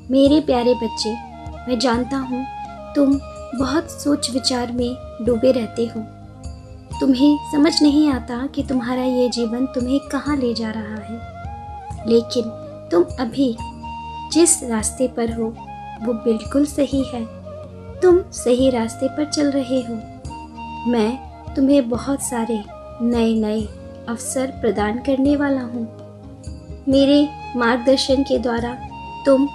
मेरे प्यारे बच्चे, मैं जानता हूँ तुम बहुत सोच विचार में डूबे रहते हो। तुम्हें समझ नहीं आता कि तुम्हारा ये जीवन तुम्हें कहाँ ले जा रहा है। लेकिन तुम अभी जिस रास्ते पर हो वो बिल्कुल सही है। तुम सही रास्ते पर चल रहे हो। मैं तुम्हें बहुत सारे नए नए अवसर प्रदान करने वाला हूँ। मेरे मार्गदर्शन के द्वारा तुम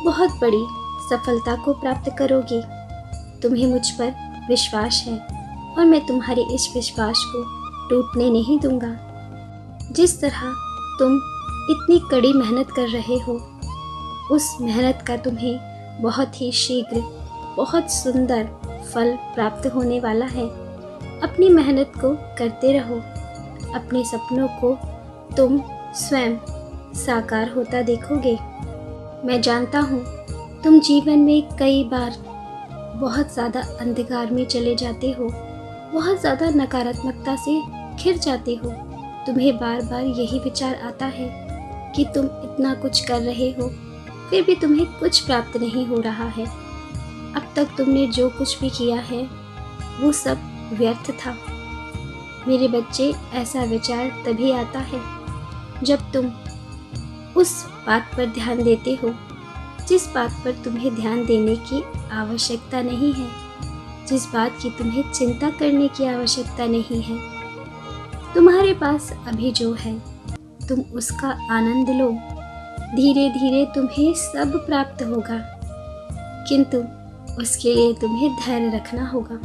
बहुत बड़ी सफलता को प्राप्त करोगे। तुम्हें मुझ पर विश्वास है और मैं तुम्हारे इस विश्वास को टूटने नहीं दूंगा। जिस तरह तुम इतनी कड़ी मेहनत कर रहे हो, उस मेहनत का तुम्हें बहुत ही शीघ्र बहुत सुंदर फल प्राप्त होने वाला है। अपनी मेहनत को करते रहो। अपने सपनों को तुम स्वयं साकार होता देखोगे। मैं जानता हूँ तुम जीवन में कई बार बहुत ज़्यादा अंधकार में चले जाते हो, बहुत ज़्यादा नकारात्मकता से घिर जाते हो। तुम्हें बार बार यही विचार आता है कि तुम इतना कुछ कर रहे हो, फिर भी तुम्हें कुछ प्राप्त नहीं हो रहा है। अब तक तुमने जो कुछ भी किया है वो सब व्यर्थ था। मेरे बच्चे, ऐसा विचार तभी आता है जब तुम उस बात पर ध्यान देते हो जिस बात पर तुम्हें ध्यान देने की आवश्यकता नहीं है, जिस बात की तुम्हें चिंता करने की आवश्यकता नहीं है। तुम्हारे पास अभी जो है तुम उसका आनंद लो। धीरे धीरे तुम्हें सब प्राप्त होगा, किंतु उसके लिए तुम्हें धैर्य रखना होगा।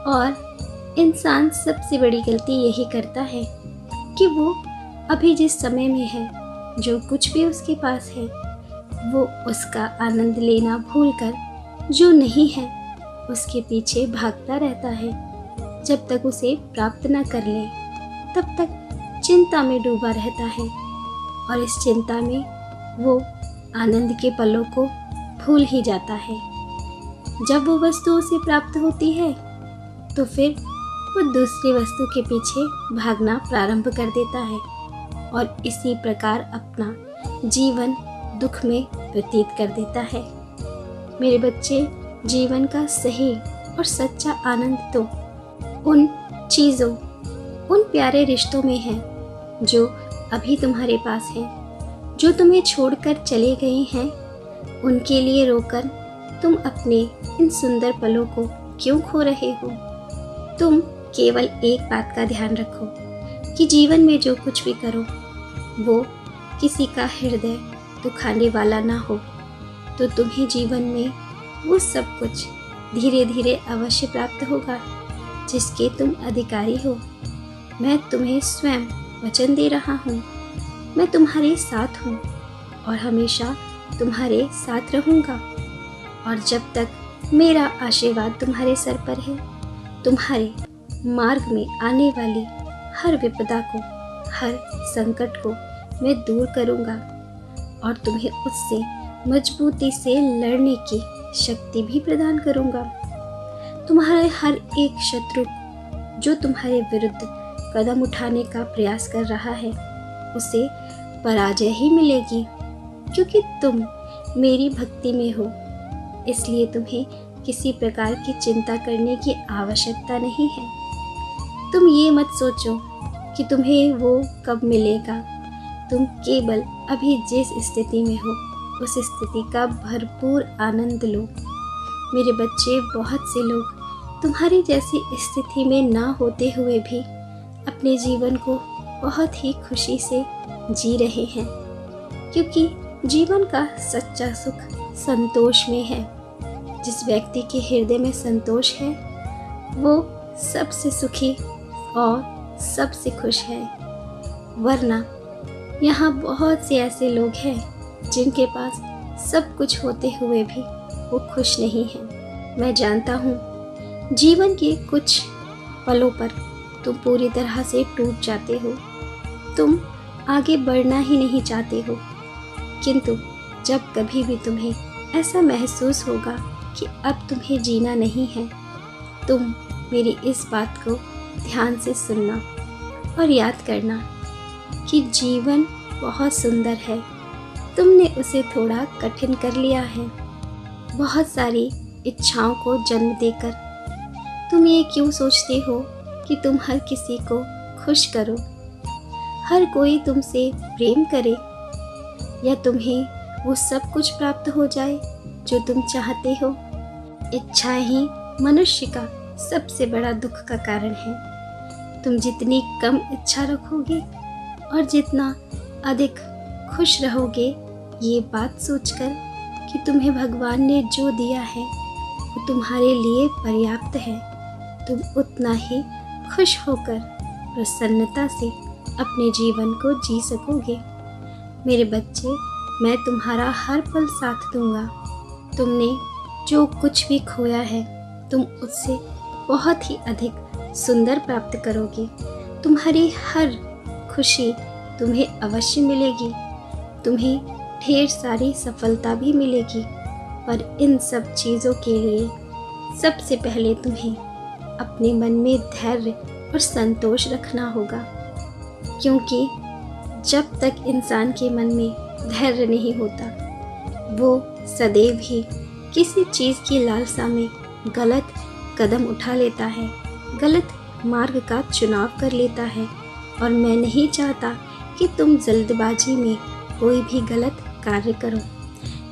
और इंसान सबसे बड़ी गलती यही करता है कि वो अभी जिस समय में है, जो कुछ भी उसके पास है, वो उसका आनंद लेना भूलकर जो नहीं है उसके पीछे भागता रहता है। जब तक उसे प्राप्त न कर ले तब तक चिंता में डूबा रहता है और इस चिंता में वो आनंद के पलों को भूल ही जाता है। जब वो वस्तु उसे प्राप्त होती है तो फिर वो दूसरी वस्तु के पीछे भागना प्रारंभ कर देता है और इसी प्रकार अपना जीवन दुख में व्यतीत कर देता है। मेरे बच्चे, जीवन का सही और सच्चा आनंद तो उन चीज़ों, उन प्यारे रिश्तों में है जो अभी तुम्हारे पास है, जो तुम्हें छोड़कर चले गए हैं। उनके लिए रोकर तुम अपने इन सुंदर पलों को क्यों खो रहे हो? तुम केवल एक बात का ध्यान रखो कि जीवन में जो कुछ भी करो वो किसी का हृदय दुखाने वाला ना हो, तो तुम्हें जीवन में वो सब कुछ धीरे धीरे अवश्य प्राप्त होगा जिसके तुम अधिकारी हो। मैं तुम्हें स्वयं वचन दे रहा हूँ। मैं तुम्हारे साथ हूँ और हमेशा तुम्हारे साथ रहूँगा। और जब तक मेरा आशीर्वाद तुम्हारे सर पर है, तुम्हारे मार्ग में आने वाली हर विपदा को, हर संकट को मैं दूर करूँगा और तुम्हें उससे मजबूती से लड़ने की शक्ति भी प्रदान करूँगा। तुम्हारे हर एक शत्रु जो तुम्हारे विरुद्ध कदम उठाने का प्रयास कर रहा है, उसे पराजय ही मिलेगी, क्योंकि तुम मेरी भक्ति में हो। इसलिए तुम्हें किसी प्रकार की चिंता करने की आवश्यकता नहीं है। तुम ये मत सोचो कि तुम्हें वो कब मिलेगा। तुम केवल अभी जिस स्थिति में हो उस स्थिति का भरपूर आनंद लो। मेरे बच्चे, बहुत से लोग तुम्हारी जैसी स्थिति में ना होते हुए भी अपने जीवन को बहुत ही खुशी से जी रहे हैं, क्योंकि जीवन का सच्चा सुख संतोष में है। जिस व्यक्ति के हृदय में संतोष है वो सबसे सुखी और सबसे खुश है। वरना यहाँ बहुत से ऐसे लोग हैं जिनके पास सब कुछ होते हुए भी वो खुश नहीं हैं। मैं जानता हूँ जीवन के कुछ पलों पर तुम पूरी तरह से टूट जाते हो। तुम आगे बढ़ना ही नहीं चाहते हो, किंतु जब कभी भी तुम्हें ऐसा महसूस होगा कि अब तुम्हें जीना नहीं है, तुम मेरी इस बात को ध्यान से सुनना और याद करना कि जीवन बहुत सुंदर है। तुमने उसे थोड़ा कठिन कर लिया है। बहुत सारी इच्छाओं को जन्म देकर तुम ये क्यों सोचते हो कि तुम हर किसी को खुश करो, हर कोई तुमसे प्रेम करे, या तुम्हें वो सब कुछ प्राप्त हो जाए जो तुम चाहते हो। इच्छा ही मनुष्य का सबसे बड़ा दुख का कारण है। तुम जितनी कम इच्छा रखोगे और जितना अधिक खुश रहोगे, ये बात सोचकर कि तुम्हें भगवान ने जो दिया है वो तुम्हारे लिए पर्याप्त है, तुम उतना ही खुश होकर प्रसन्नता से अपने जीवन को जी सकोगे। मेरे बच्चे, मैं तुम्हारा हर पल साथ दूंगा। तुमने जो कुछ भी खोया है, तुम उससे बहुत ही अधिक सुंदर प्राप्त करोगे। तुम्हारी हर खुशी तुम्हें अवश्य मिलेगी, तुम्हें ढेर सारी सफलता भी मिलेगी। पर इन सब चीज़ों के लिए सबसे पहले तुम्हें अपने मन में धैर्य और संतोष रखना होगा, क्योंकि जब तक इंसान के मन में धैर्य नहीं होता, वो सदैव ही किसी चीज़ की लालसा में गलत कदम उठा लेता है, गलत मार्ग का चुनाव कर लेता है। और मैं नहीं चाहता कि तुम जल्दबाजी में कोई भी गलत कार्य करो।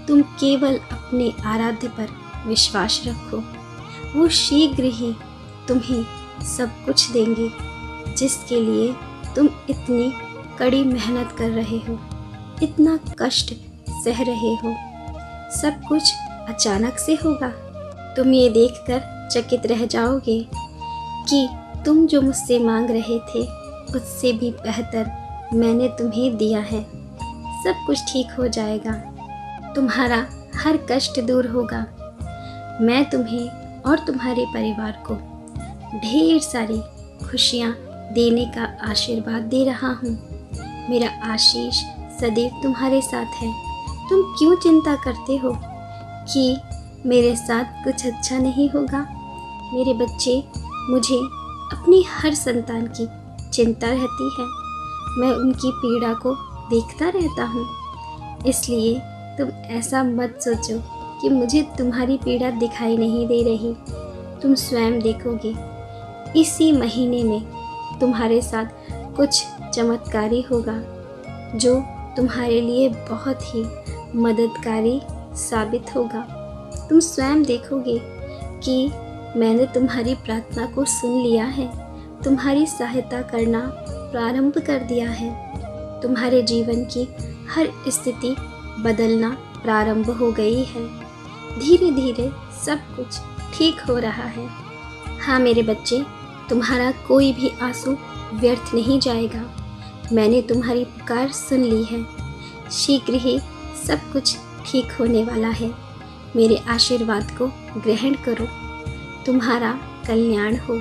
तुम केवल अपने आराध्य पर विश्वास रखो, वो शीघ्र ही तुम्हें सब कुछ देंगे जिसके लिए तुम इतनी कड़ी मेहनत कर रहे हो, इतना कष्ट सह रहे हो। सब कुछ अचानक से होगा। तुम ये देखकर चकित रह जाओगे कि तुम जो मुझसे मांग रहे थे उससे भी बेहतर मैंने तुम्हें दिया है। सब कुछ ठीक हो जाएगा, तुम्हारा हर कष्ट दूर होगा। मैं तुम्हें और तुम्हारे परिवार को ढेर सारी खुशियाँ देने का आशीर्वाद दे रहा हूँ। मेरा आशीष सदैव तुम्हारे साथ है। तुम क्यों चिंता करते हो कि मेरे साथ कुछ अच्छा नहीं होगा? मेरे बच्चे, मुझे अपनी हर संतान की चिंता रहती है। मैं उनकी पीड़ा को देखता रहता हूँ, इसलिए तुम ऐसा मत सोचो कि मुझे तुम्हारी पीड़ा दिखाई नहीं दे रही। तुम स्वयं देखोगे, इसी महीने में तुम्हारे साथ कुछ चमत्कारी होगा जो तुम्हारे लिए बहुत ही मददगारी साबित होगा। तुम स्वयं देखोगे कि मैंने तुम्हारी प्रार्थना को सुन लिया है, तुम्हारी सहायता करना प्रारंभ कर दिया है। तुम्हारे जीवन की हर स्थिति बदलना प्रारंभ हो गई है। धीरे धीरे सब कुछ ठीक हो रहा है। हाँ मेरे बच्चे, तुम्हारा कोई भी आंसू व्यर्थ नहीं जाएगा। मैंने तुम्हारी पुकार सुन ली है। शीघ्र ही सब कुछ ठीक होने वाला है। मेरे आशीर्वाद को ग्रहण करो। तुम्हारा कल्याण हो।